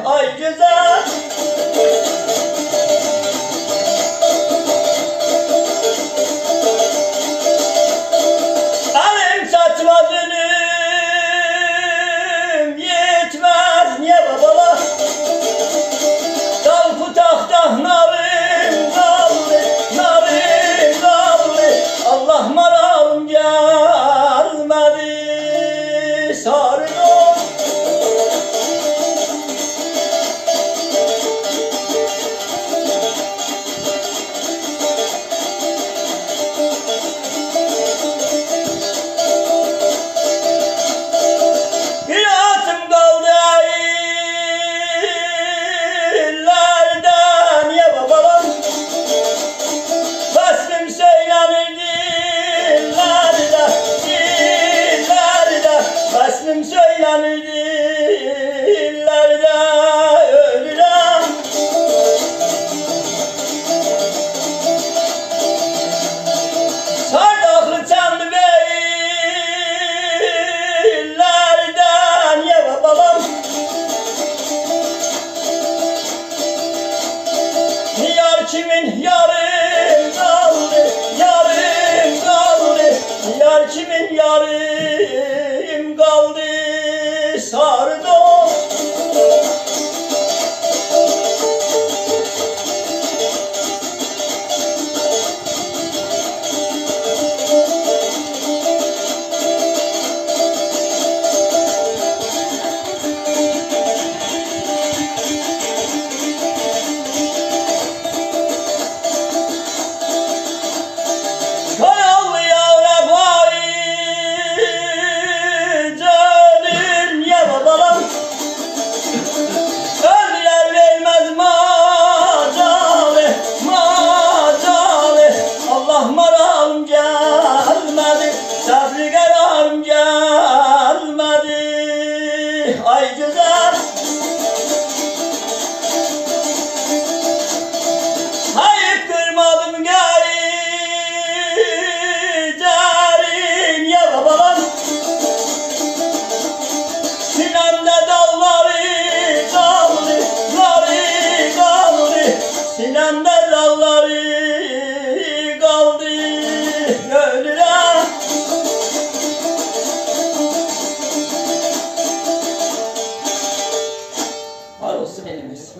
ay güzel. Benim saçma dünüm yetmez niye babalar? Dal putakta narım kaldı, narım kaldı. Allah maralım gelmedi sarıyor. Söylenir dillerde ölürem. Sardaklı çanlı beylerden ye babam. Yar kimin yarım kaldı, yarım kaldı. Yar kimin yarım kaldı. Sardı sabri kararım gelmedi ay güzel. Hayıp kırmadım garicerin ya babalar. Sinemde dalları kaldı, dalları kaldı. Sinemde dalları kaldı ölürem. Var olsun elimiz.